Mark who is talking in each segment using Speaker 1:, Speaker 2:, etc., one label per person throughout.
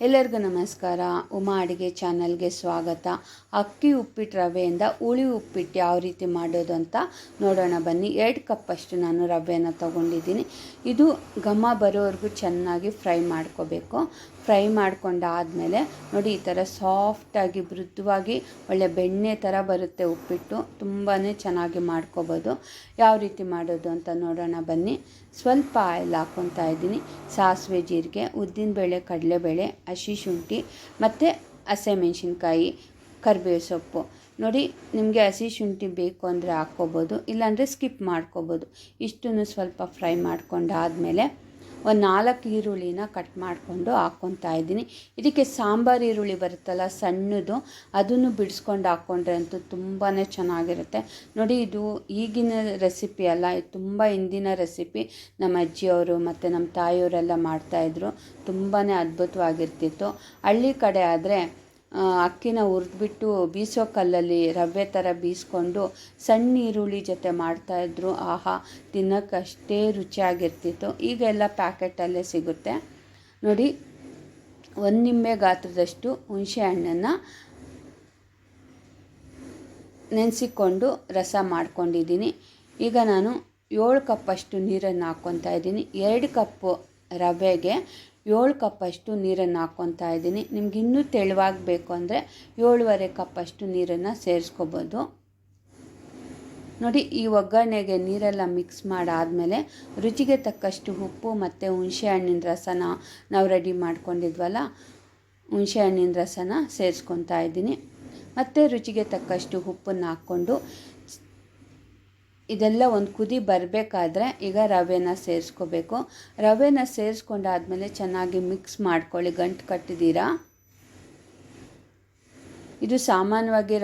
Speaker 1: ಎಲ್ಲರಿಗೂ ನಮಸ್ಕಾರ. ಉಮಾ ಅಡುಗೆ ಚಾನಲ್ಗೆ ಸ್ವಾಗತ. ಅಕ್ಕಿ ಉಪ್ಪಿಟ್ಟು ರವೆಯಿಂದ ಹುಳಿ ಉಪ್ಪಿಟ್ಟು ಯಾವ ರೀತಿ ಮಾಡೋದು ಅಂತ ನೋಡೋಣ ಬನ್ನಿ. 2 ಕಪ್ಪಷ್ಟು ನಾನು ರವೆಯನ್ನು ತೊಗೊಂಡಿದ್ದೀನಿ. ಇದು ಘಮ ಬರೋವರೆಗೂ ಚೆನ್ನಾಗಿ ಫ್ರೈ ಮಾಡ್ಕೋಬೇಕು. ಫ್ರೈ ಮಾಡ್ಕೊಂಡಾದಮೇಲೆ ನೋಡಿ ಈ ಥರ ಸಾಫ್ಟಾಗಿ ಮೃದುವಾಗಿ ಒಳ್ಳೆ ಬೆಣ್ಣೆ ಥರ ಬರುತ್ತೆ ಉಪ್ಪಿಟ್ಟು. ತುಂಬಾ ಚೆನ್ನಾಗಿ ಮಾಡ್ಕೋಬೋದು. ಯಾವ ರೀತಿ ಮಾಡೋದು ಅಂತ ನೋಡೋಣ ಬನ್ನಿ. ಸ್ವಲ್ಪ ಆಯಿಲ್ ಹಾಕ್ಕೊತಾ ಇದ್ದೀನಿ. ಸಾಸಿವೆ, ಜೀರಿಗೆ, ಉದ್ದಿನಬೇಳೆ, ಕಡಲೆಬೇಳೆ, ಹಸಿ ಶುಂಠಿ ಮತ್ತು ಹಸಿಮೆಣಸಿನ್ಕಾಯಿ, ಕರಿಬೇವು ಸೊಪ್ಪು. ನೋಡಿ ನಿಮಗೆ ಹಸಿ ಶುಂಠಿ ಬೇಕು ಅಂದರೆ ಹಾಕ್ಕೋಬೋದು, ಇಲ್ಲಾಂದರೆ ಸ್ಕಿಪ್ ಮಾಡ್ಕೋಬೋದು. ಇಷ್ಟನ್ನು ಸ್ವಲ್ಪ ಫ್ರೈ ಮಾಡ್ಕೊಂಡಾದಮೇಲೆ ಒಂದು 4 ಈರುಳ್ಳಿನ ಕಟ್ ಮಾಡಿಕೊಂಡು ಹಾಕ್ಕೊತಾ ಇದ್ದೀನಿ. ಇದಕ್ಕೆ ಸಾಂಬಾರು ಈರುಳ್ಳಿ ಬರುತ್ತಲ್ಲ ಸಣ್ಣದು, ಅದನ್ನು ಬಿಡಿಸ್ಕೊಂಡು ಹಾಕ್ಕೊಂಡ್ರೆ ಅಂತೂ ತುಂಬಾ ಚೆನ್ನಾಗಿರುತ್ತೆ. ನೋಡಿ ಇದು ಈಗಿನ ರೆಸಿಪಿ ಅಲ್ಲ, ಇದು ತುಂಬ ಹಿಂದಿನ ರೆಸಿಪಿ. ನಮ್ಮ ಅಜ್ಜಿಯವರು ಮತ್ತು ನಮ್ಮ ತಾಯಿಯವರೆಲ್ಲ ಮಾಡ್ತಾಯಿದ್ರು. ತುಂಬಾ ಅದ್ಭುತವಾಗಿರ್ತಿತ್ತು. ಹಳ್ಳಿ ಕಡೆ ಆದರೆ ಅಕ್ಕಿನ ಹುರಿದ್ಬಿಟ್ಟು ಬೀಸೋ ಕಲ್ಲಲ್ಲಿ ರವೆ ಥರ ಬೀಸ್ಕೊಂಡು ಸಣ್ಣ ಈರುಳ್ಳಿ ಜೊತೆ ಮಾಡ್ತಾಯಿದ್ರು. ಆಹಾ, ತಿನ್ನೋಕ್ಕಷ್ಟೇ ರುಚಿಯಾಗಿರ್ತಿತ್ತು. ಈಗೆಲ್ಲ ಪ್ಯಾಕೆಟಲ್ಲೇ ಸಿಗುತ್ತೆ. ನೋಡಿ 1 ನಿಂಬೆ ಗಾತ್ರದಷ್ಟು ಹುಣಸೆ ಹಣ್ಣನ್ನು ನೆನೆಸಿಕೊಂಡು ರಸ ಮಾಡ್ಕೊಂಡಿದ್ದೀನಿ. ಈಗ ನಾನು 7 ಕಪ್ಪಷ್ಟು ನೀರನ್ನು ಹಾಕ್ಕೊತಾ ಇದ್ದೀನಿ. 2 ಕಪ್ಪು ರವೆಗೆ 7 ಕಪ್ಪಷ್ಟು ನೀರನ್ನು ಹಾಕ್ಕೊತಾ ಇದ್ದೀನಿ. ನಿಮ್ಗೆ ಇನ್ನೂ ತೆಳುವಾಗಬೇಕು ಅಂದರೆ 7.5 ಕಪ್ಪಷ್ಟು ನೀರನ್ನು ಸೇರಿಸ್ಕೋಬೋದು. ನೋಡಿ ಈ ಒಗ್ಗರಣೆಗೆ ನೀರೆಲ್ಲ ಮಿಕ್ಸ್ ಮಾಡಾದಮೇಲೆ ರುಚಿಗೆ ತಕ್ಕಷ್ಟು ಉಪ್ಪು ಮತ್ತು ಹುಣಸೆ ಹಣ್ಣಿನ ರಸನ ನಾವು ರೆಡಿ ಮಾಡ್ಕೊಂಡಿದ್ವಲ್ಲ, ಹುಣಸೆ ಹಣ್ಣಿನ ರಸನ ಸೇರಿಸ್ಕೊತಾ ಇದ್ದೀನಿ. ಮತ್ತು ರುಚಿಗೆ ತಕ್ಕಷ್ಟು ಉಪ್ಪನ್ನು ಹಾಕ್ಕೊಂಡು ಇದೆಲ್ಲ ಒಂದು ಕುದಿ ಬರಬೇಕಾದ್ರೆ ಈಗ ರವೆನ ಸೇರಿಸ್ಕೋಬೇಕು. ರವೆನ ಸೇರಿಸ್ಕೊಂಡಾದ್ಮೇಲೆ ಚೆನ್ನಾಗಿ ಮಿಕ್ಸ್ ಮಾಡ್ಕೊಳ್ಳಿ. ಗಂಟು ಕಟ್ಟಿದ್ದೀರಾ. ಇದು ಸಾಮಾನ್ಯವಾಗಿ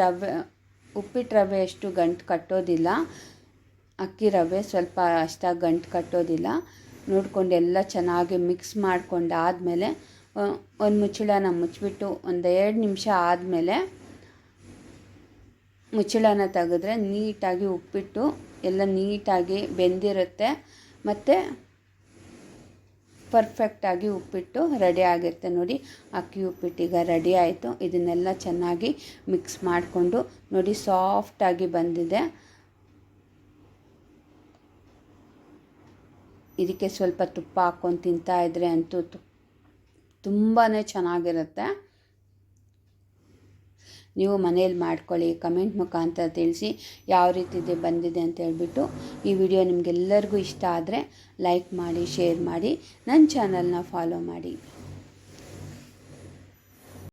Speaker 1: ಉಪ್ಪಿಟ್ಟು ರವೆ ಅಷ್ಟು ಗಂಟು ಕಟ್ಟೋದಿಲ್ಲ. ಅಕ್ಕಿ ರವೆ ಸ್ವಲ್ಪ ಅಷ್ಟಾಗಿ ಗಂಟು ಕಟ್ಟೋದಿಲ್ಲ. ನೋಡಿಕೊಂಡು ಎಲ್ಲ ಚೆನ್ನಾಗಿ ಮಿಕ್ಸ್ ಮಾಡ್ಕೊಂಡಾದಮೇಲೆ ಒಂದು ಮುಚ್ಚಳನ ಮುಚ್ಚಿಬಿಟ್ಟು ಒಂದು 2 ನಿಮಿಷ ಆದಮೇಲೆ ಮುಚ್ಚಳನ ತೆಗೆದ್ರೆ ನೀಟಾಗಿ ಉಪ್ಪಿಟ್ಟು ಎಲ್ಲ ನೀಟಾಗಿ ಬೆಂದಿರುತ್ತೆ ಮತ್ತು ಪರ್ಫೆಕ್ಟಾಗಿ ಉಪ್ಪಿಟ್ಟು ರೆಡಿ ಆಗಿರುತ್ತೆ. ನೋಡಿ ಅಕ್ಕಿ ಉಪ್ಪಿಟ್ಟೀಗ ರೆಡಿ ಆಯಿತು. ಇದನ್ನೆಲ್ಲ ಚೆನ್ನಾಗಿ ಮಿಕ್ಸ್ ಮಾಡಿಕೊಂಡು ನೋಡಿ ಸಾಫ್ಟಾಗಿ ಬಂದಿದೆ. ಇದಕ್ಕೆ ಸ್ವಲ್ಪ ತುಪ್ಪ ಹಾಕ್ಕೊಂಡು ತಿಂತಾಯಿದ್ರೆ ಅಂತೂ ತುಂಬಾ ಚೆನ್ನಾಗಿರುತ್ತೆ. ನೀವು ಮನೇಲಿ ಮಾಡ್ಕೊಳ್ಳಿ. ಕಮೆಂಟ್ ಮುಖಾಂತರ ತಿಳಿಸಿ ಯಾವ ರೀತಿ ಬಂದಿದೆ ಅಂತ ಹೇಳ್ಬಿಟ್ಟು. ಈ ವಿಡಿಯೋ ನಿಮಗೆಲ್ಲರಿಗೂ ಇಷ್ಟ ಆದರೆ ಲೈಕ್ ಮಾಡಿ, ಶೇರ್ ಮಾಡಿ, ನನ್ನ ಚಾನಲ್ನ ಫಾಲೋ ಮಾಡಿ.